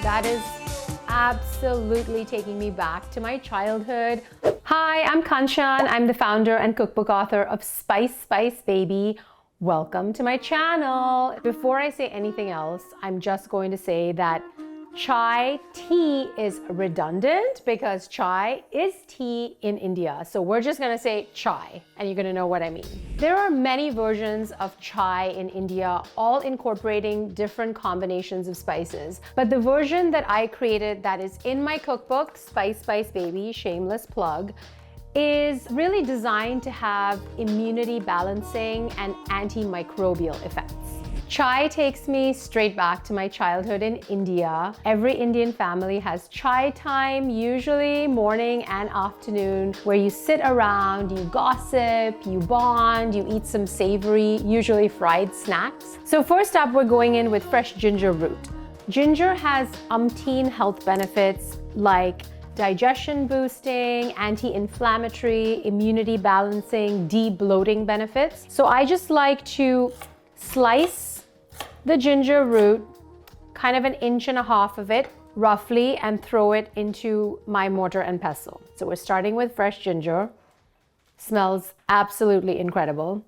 That is absolutely taking me back to my childhood. Hi, I'm Kanchan. I'm the founder and cookbook author of Spice Spice Baby. Welcome to my channel. Before I say anything else, I'm just going to say that chai tea is redundant because chai is tea in India. So we're just gonna say chai and you're gonna know what I mean. There are many versions of chai in India, all incorporating different combinations of spices. But the version that I created that is in my cookbook, Spice Spice Baby, shameless plug, is really designed to have immunity balancing and antimicrobial effects. Chai takes me straight back to my childhood in India. Every Indian family has chai time, usually morning and afternoon, where you sit around, you gossip, you bond, you eat some savory, usually fried snacks. So first up, we're going in with fresh ginger root. Ginger has umpteen health benefits like digestion boosting, anti-inflammatory, immunity balancing, de-bloating benefits. So I just like to slice the ginger root, kind of 1.5 inches of it, roughly, and throw it into my mortar and pestle. So we're starting with fresh ginger. Smells absolutely incredible.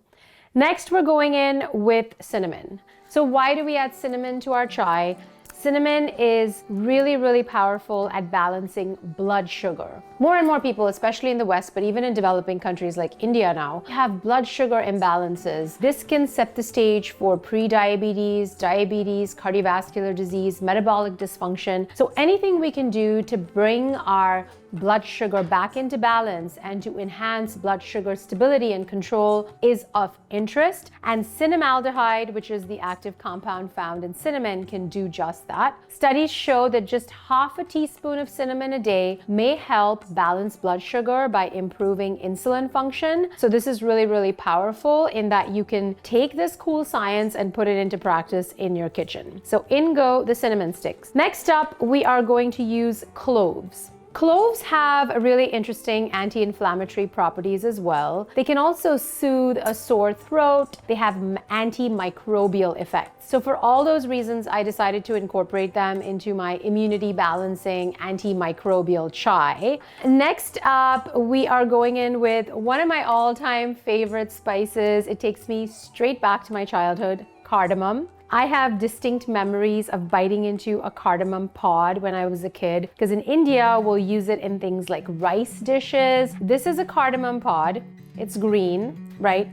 Next, we're going in with cinnamon. So why do we add cinnamon to our chai? Cinnamon is really, really powerful at balancing blood sugar. More and more people, especially in the West, but even in developing countries like India now, have blood sugar imbalances. This can set the stage for pre-diabetes, diabetes, cardiovascular disease, metabolic dysfunction. So anything we can do to bring our blood sugar back into balance and to enhance blood sugar stability and control is of interest. And cinnamaldehyde, which is the active compound found in cinnamon, can do just that. Studies show that just 1/2 teaspoon of cinnamon a day may help balance blood sugar by improving insulin function. So this is really, really powerful in that you can take this cool science and put it into practice in your kitchen. So in go the cinnamon sticks. Next up, we are going to use cloves. Cloves have really interesting anti-inflammatory properties as well. They can also soothe a sore throat. They have antimicrobial effects. So for all those reasons, I decided to incorporate them into my immunity balancing antimicrobial chai. Next up, we are going in with one of my all-time favorite spices. It takes me straight back to my childhood, cardamom. I have distinct memories of biting into a cardamom pod when I was a kid, because in India, we'll use it in things like rice dishes. This is a cardamom pod. It's green, right?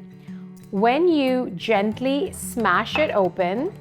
When you gently smash it open,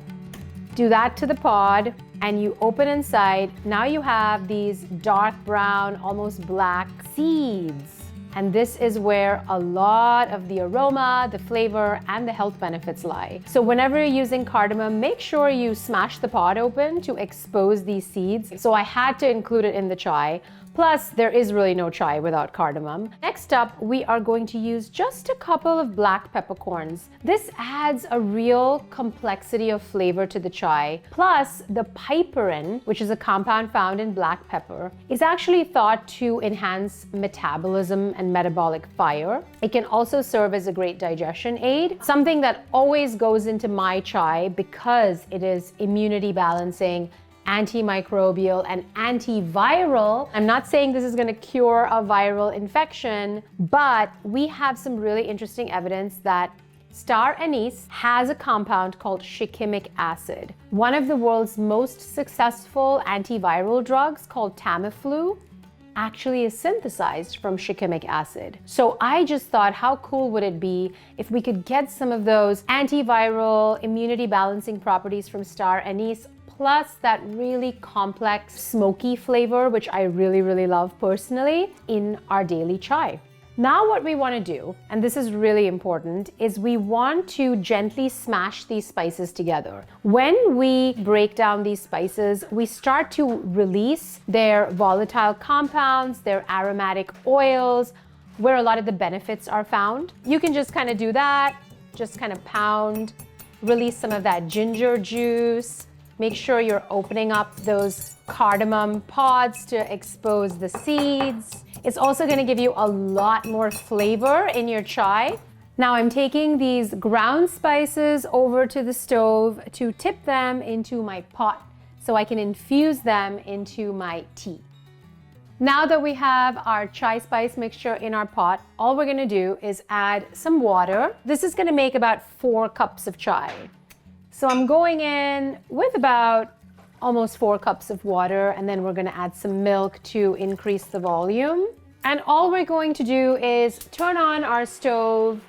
do that to the pod, and you open inside, now you have these dark brown, almost black seeds. And this is where a lot of the aroma, the flavor, and the health benefits lie. So whenever you're using cardamom, make sure you smash the pod open to expose these seeds. So I had to include it in the chai. Plus, there is really no chai without cardamom. Next up, we are going to use just a couple of black peppercorns. This adds a real complexity of flavor to the chai. Plus, the piperin, which is a compound found in black pepper, is actually thought to enhance metabolism and metabolic fire. It can also serve as a great digestion aid, something that always goes into my chai because it is immunity balancing, antimicrobial, and antiviral. I'm not saying this is going to cure a viral infection, but we have some really interesting evidence that star anise has a compound called shikimic acid. One of the world's most successful antiviral drugs, called Tamiflu, actually is synthesized from shikimic acid. So I just thought, how cool would it be if we could get some of those antiviral, immunity balancing properties from star anise, plus that really complex smoky flavor, which I really, really love personally, in our daily chai. Now what we want to do, and this is really important, is we want to gently smash these spices together. When we break down these spices, we start to release their volatile compounds, their aromatic oils, where a lot of the benefits are found. You can just kind of do that, just kind of pound, release some of that ginger juice. Make sure you're opening up those cardamom pods to expose the seeds. It's also going to give you a lot more flavor in your chai. Now I'm taking these ground spices over to the stove to tip them into my pot. so I can infuse them into my tea. Now that we have our chai spice mixture in our pot, all we're gonna do is add some water. This is gonna make about 4 cups of chai. So I'm going in with about almost 4 cups of water, and then we're gonna add some milk to increase the volume. And all we're going to do is turn on our stove,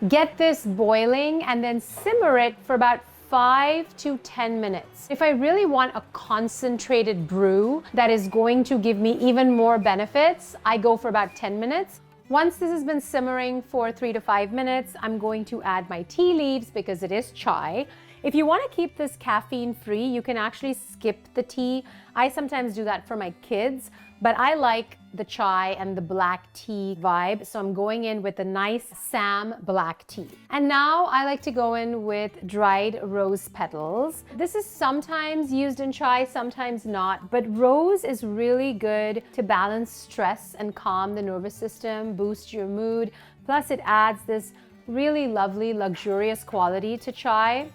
get this boiling, and then simmer it for about 5 to 10 minutes. If I really want a concentrated brew that is going to give me even more benefits, I go for about 10 minutes. Once this has been simmering for 3 to 5 minutes, I'm going to add my tea leaves because it is chai. If you want to keep this caffeine free, you can actually skip the tea. I sometimes do that for my kids, but I like the chai and the black tea vibe, so I'm going in with a nice Sam black tea. And now I like to go in with dried rose petals. This is sometimes used in chai, sometimes not, but rose is really good to balance stress and calm the nervous system, boost your mood. Plus it adds this really lovely, luxurious quality to chai.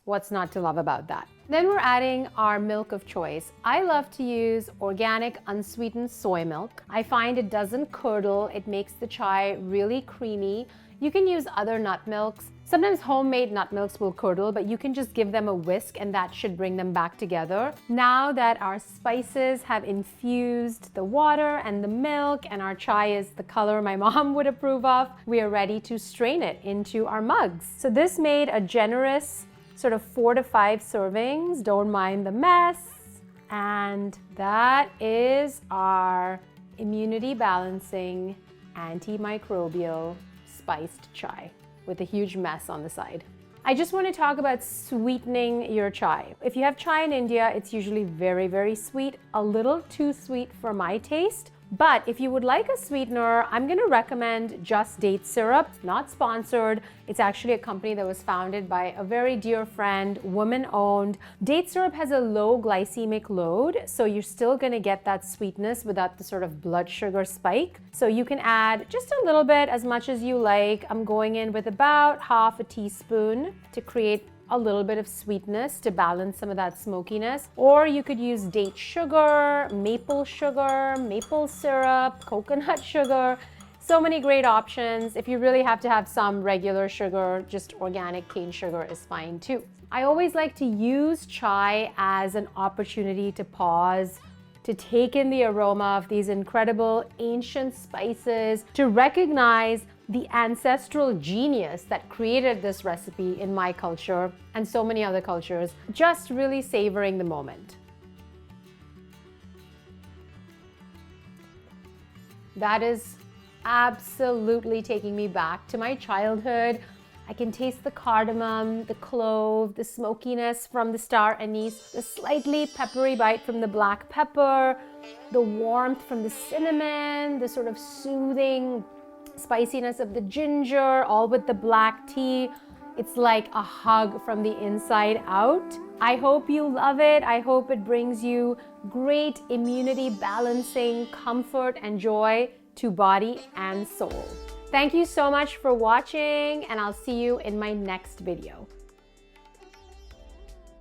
What's not to love about that? Then we're adding our milk of choice. I love to use organic unsweetened soy milk. I find it doesn't curdle, it makes the chai really creamy. You can use other nut milks. Sometimes homemade nut milks will curdle, but you can just give them a whisk and that should bring them back together. Now that our spices have infused the water and the milk and our chai is the color my mom would approve of, we are ready to strain it into our mugs. So this made a generous sort of 4 to 5 servings. Don't mind the mess. And that is our immunity balancing, antimicrobial spiced chai with a huge mess on the side. I just want to talk about sweetening your chai. If you have chai in India, it's usually very, very sweet, a little too sweet for my taste. But if you would like a sweetener, I'm going to recommend Just Date Syrup. Not sponsored. It's actually a company that was founded by a very dear friend, woman-owned. Date syrup has a low glycemic load, so you're still going to get that sweetness without the sort of blood sugar spike. So you can add just a little bit, as much as you like. I'm going in with about half a teaspoon to create a little bit of sweetness to balance some of that smokiness. Or you could use date sugar, maple syrup, coconut sugar. So many great options. If you really have to have some regular sugar, just organic cane sugar is fine too. I always like to use chai as an opportunity to pause, to take in the aroma of these incredible ancient spices, to recognize the ancestral genius that created this recipe in my culture and so many other cultures, just really savoring the moment. That is absolutely taking me back to my childhood. I can taste the cardamom, the clove, the smokiness from the star anise, the slightly peppery bite from the black pepper, the warmth from the cinnamon, the sort of soothing spiciness of the ginger, all with the black tea. It's like a hug from the inside out. I hope you love it. I hope it brings you great immunity balancing comfort and joy to body and soul. Thank you so much for watching, and I'll see you in my next video.